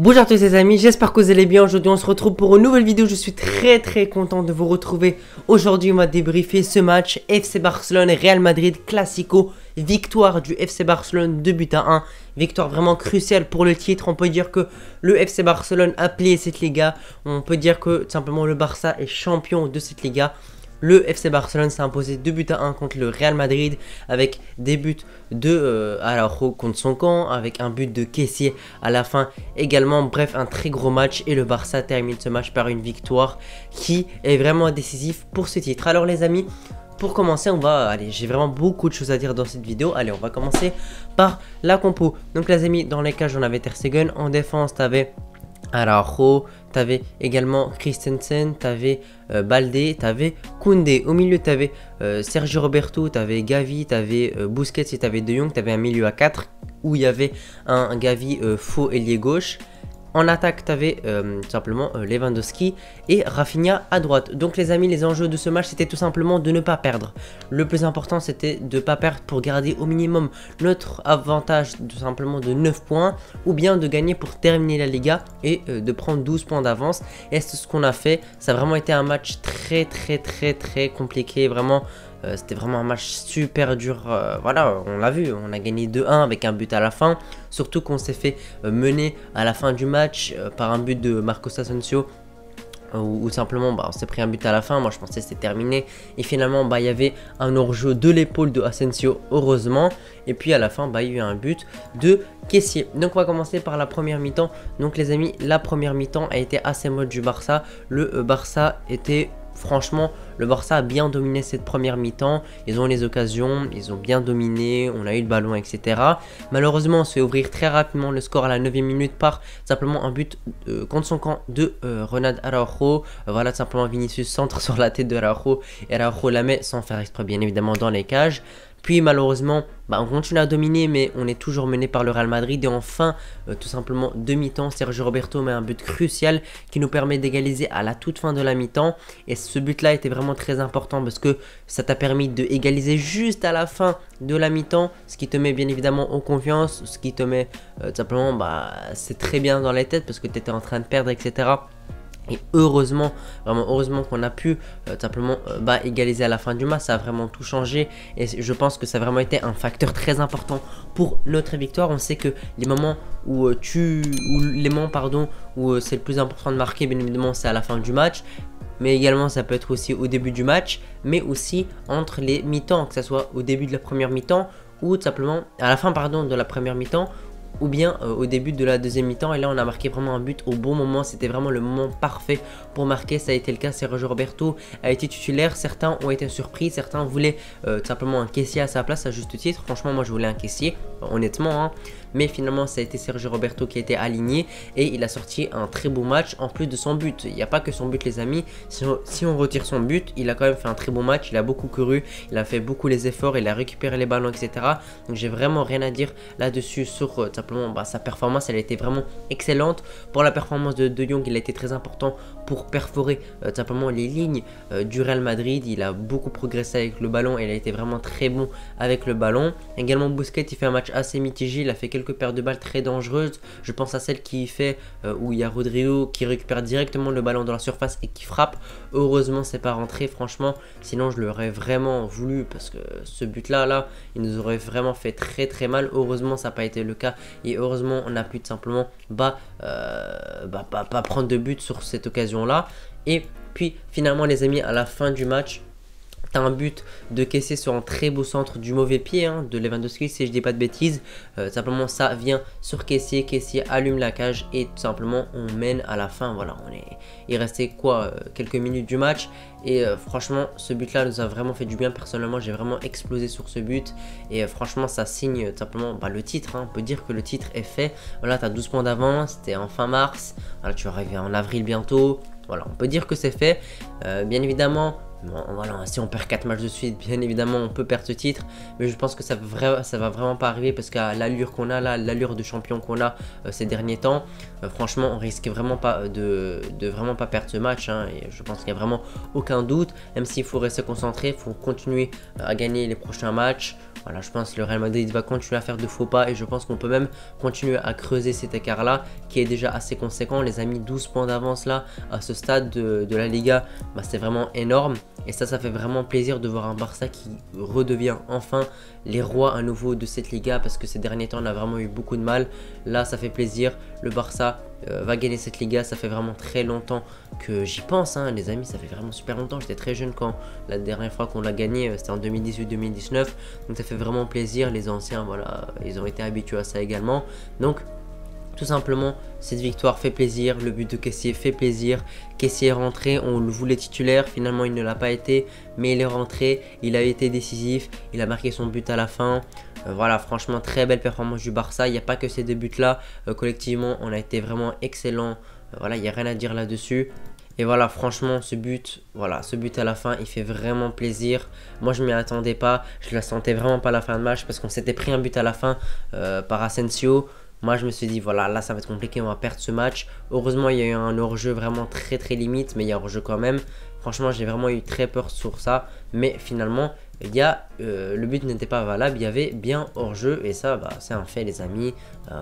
Bonjour à tous les amis, j'espère que vous allez bien. Aujourd'hui on se retrouve pour une nouvelle vidéo. Je suis très content de vous retrouver. Aujourd'hui on va débriefer ce match FC Barcelone et Real Madrid Classico. Victoire du FC Barcelone 2-1. Victoire vraiment cruciale pour le titre. On peut dire que le FC Barcelone a plié cette Liga. On peut dire que tout simplement le Barça est champion de cette Liga. Le FC Barcelone s'est imposé 2-1 contre le Real Madrid avec des buts de Araujo contre son camp, avec un but de Kessié à la fin également. Bref, un très gros match et le Barça termine ce match par une victoire qui est vraiment décisive pour ce titre. Alors les amis, pour commencer, j'ai vraiment beaucoup de choses à dire dans cette vidéo. Allez, on va commencer par la compo. Donc les amis, dans les cages, on avait Ter Stegen. En défense, tu avais Araujo, tu avais également Christensen, tu avais Balde, tu avais Koundé. Au milieu, tu avais Sergio Roberto, tu avais Gavi, tu avais Busquets et tu avais De Jong. Tu avais un milieu à 4 où il y avait un Gavi faux ailier gauche. En attaque, tu avais tout simplement Lewandowski et Rafinha à droite. Donc les amis, les enjeux de ce match, c'était tout simplement de ne pas perdre. Le plus important, c'était de ne pas perdre pour garder au minimum notre avantage tout simplement de 9 points. Ou bien de gagner pour terminer la Liga et de prendre 12 points d'avance. Et c'est ce qu'on a fait. Ça a vraiment été un match très compliqué. Vraiment, c'était vraiment un match super dur. Voilà, on l'a vu, on a gagné 2-1 avec un but à la fin. Surtout qu'on s'est fait mener à la fin du match par un but de Marcos Asensio. Ou simplement on s'est pris un but à la fin. Moi je pensais que c'était terminé. Et finalement il y avait un hors-jeu de l'épaule de Asensio, heureusement. Et puis à la fin il y a eu un but de Kessié. Donc on va commencer par la première mi-temps. Donc les amis, la première mi-temps a été assez molle du Barça. Le Barça était... Franchement, le Barça a bien dominé cette première mi-temps. Ils ont les occasions, ils ont bien dominé, on a eu le ballon, etc. Malheureusement, on se fait ouvrir très rapidement le score à la 9e minute par simplement un but contre son camp de Ronald Araujo. Voilà, simplement Vinicius centre sur la tête de Araujo et Araujo la met sans faire exprès, bien évidemment, dans les cages. Puis malheureusement, on continue à dominer, mais on est toujours mené par le Real Madrid. Et enfin, tout simplement, demi-temps, Sergio Roberto met un but crucial qui nous permet d'égaliser à la toute fin de la mi-temps. Et ce but-là était vraiment très important parce que ça t'a permis d'égaliser juste à la fin de la mi-temps. Ce qui te met bien évidemment en confiance, ce qui te met tout simplement, c'est très bien dans les têtes parce que tu étais en train de perdre, etc. Et heureusement, vraiment heureusement qu'on a pu simplement égaliser à la fin du match. Ça a vraiment tout changé et je pense que ça a vraiment été un facteur très important pour notre victoire. On sait que les moments où c'est le plus important de marquer, bien évidemment, c'est à la fin du match. Mais également ça peut être aussi au début du match, mais aussi entre les mi-temps, que ce soit au début de la première mi-temps ou tout simplement à la fin de la première mi-temps, ou bien au début de la deuxième mi-temps. Et là on a marqué vraiment un but au bon moment. C'était vraiment le moment parfait pour marquer. Ça a été le cas. Sergio Roberto a été titulaire. Certains ont été surpris. Certains voulaient tout simplement un Kessié à sa place, à juste titre. Franchement moi je voulais un Kessié, honnêtement, hein. Mais finalement ça a été Sergio Roberto qui a été aligné et il a sorti un très beau match en plus de son but. Il n'y a pas que son but les amis. Si on retire son but, il a quand même fait un très bon match. Il a beaucoup couru, il a fait beaucoup les efforts, il a récupéré les ballons, etc. Donc j'ai vraiment rien à dire là-dessus sur simplement sa performance. Elle a été vraiment excellente. Pour la performance de De Jong, il a été très important pour perforer simplement les lignes du Real Madrid. Il a beaucoup progressé avec le ballon et il a été vraiment très bon avec le ballon. Également Busquets, il fait un match assez mitigé. Il a fait quelques paires de balles très dangereuses. Je pense à celle qui fait où il y a Rodrigo qui récupère directement le ballon dans la surface et qui frappe. Heureusement c'est pas rentré, franchement, sinon je l'aurais vraiment voulu parce que ce but là il nous aurait vraiment fait très mal. Heureusement ça n'a pas été le cas et heureusement on a pu tout simplement pas prendre de but sur cette occasion là. Et puis finalement les amis, à la fin du match, t'as un but de Kessié sur un très beau centre du mauvais pied de Lewandowski, si je dis pas de bêtises. Simplement ça vient sur Kessié, Kessié allume la cage et tout simplement on mène à la fin. Voilà, il restait quoi, quelques minutes du match. Et franchement ce but là nous a vraiment fait du bien. Personnellement j'ai vraiment explosé sur ce but. Et franchement ça signe tout simplement le titre, hein. On peut dire que le titre est fait. Voilà, t'as 12 points d'avance, c'était en fin mars. Voilà, tu vas arriver en avril bientôt. Voilà, on peut dire que c'est fait. Bien évidemment, Bon, voilà, si on perd 4 matchs de suite, bien évidemment, on peut perdre ce titre. Mais je pense que ça va vraiment pas arriver parce qu'à l'allure qu'on a là, l'allure de champion qu'on a ces derniers temps, franchement, on risque vraiment pas de vraiment pas perdre ce match. Hein, et je pense qu'il n'y a vraiment aucun doute. Même s'il faut rester concentré, il faut continuer à gagner les prochains matchs. Voilà, je pense que le Real Madrid va continuer à faire de faux pas et je pense qu'on peut même continuer à creuser cet écart là qui est déjà assez conséquent. Les amis, 12 points d'avance là à ce stade de la Liga, bah, c'est vraiment énorme et ça fait vraiment plaisir de voir un Barça qui redevient enfin les rois à nouveau de cette Liga parce que ces derniers temps on a vraiment eu beaucoup de mal. Là ça fait plaisir, le Barça va gagner cette Liga, ça fait vraiment très longtemps que j'y pense hein, les amis, ça fait vraiment super longtemps, j'étais très jeune quand la dernière fois qu'on l'a gagné, c'était en 2018-2019, donc ça fait vraiment plaisir, les anciens voilà, ils ont été habitués à ça également, donc tout simplement cette victoire fait plaisir, le but de Kessié fait plaisir, Kessié est rentré, on le voulait titulaire, finalement il ne l'a pas été, mais il est rentré, il a été décisif, il a marqué son but à la fin. Voilà, franchement très belle performance du Barça, il n'y a pas que ces deux buts là, collectivement on a été vraiment excellent, voilà, il n'y a rien à dire là-dessus. Et voilà, franchement, ce but à la fin, il fait vraiment plaisir. Moi, je m'y attendais pas, je la sentais vraiment pas à la fin de match parce qu'on s'était pris un but à la fin par Asensio. Moi, je me suis dit, voilà, là, ça va être compliqué, on va perdre ce match. Heureusement, il y a eu un hors-jeu vraiment très limite, mais il y a hors-jeu quand même. Franchement, j'ai vraiment eu très peur sur ça. Mais finalement, le but n'était pas valable, il y avait bien hors-jeu. Et ça, bah, c'est un fait, les amis.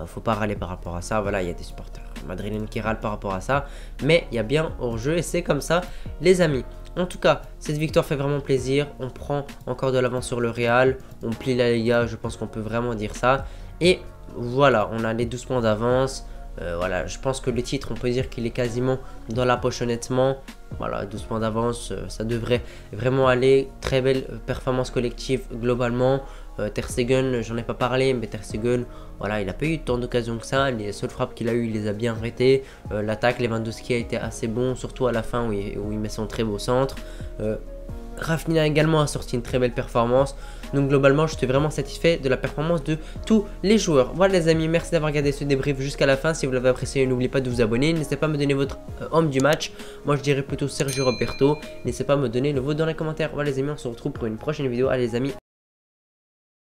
Faut pas râler par rapport à ça. Voilà, il y a des supporters madrilènes qui râlent par rapport à ça. Mais il y a bien hors-jeu et c'est comme ça, les amis. En tout cas, cette victoire fait vraiment plaisir. On prend encore de l'avance sur le Real. On plie la Liga, je pense qu'on peut vraiment dire ça. Et voilà, on a les 12 points d'avance. Voilà, je pense que le titre, on peut dire qu'il est quasiment dans la poche honnêtement. Voilà, 12 points d'avance, ça devrait vraiment aller. Très belle performance collective globalement. Ter Stegen, j'en ai pas parlé, mais Ter Stegen, voilà, il a pas eu tant d'occasions que ça. Les seules frappes qu'il a eu, il les a bien arrêtées. L'attaque, Lewandowski a été assez bon, surtout à la fin où il met son très beau centre. Rafinha également a sorti une très belle performance. Donc globalement, je suis vraiment satisfait de la performance de tous les joueurs. Voilà les amis, merci d'avoir regardé ce débrief jusqu'à la fin. Si vous l'avez apprécié, n'oubliez pas de vous abonner. N'hésitez pas à me donner votre homme du match. Moi, je dirais plutôt Sergio Roberto. N'hésitez pas à me donner le vôtre dans les commentaires. Voilà les amis, on se retrouve pour une prochaine vidéo. Allez les amis,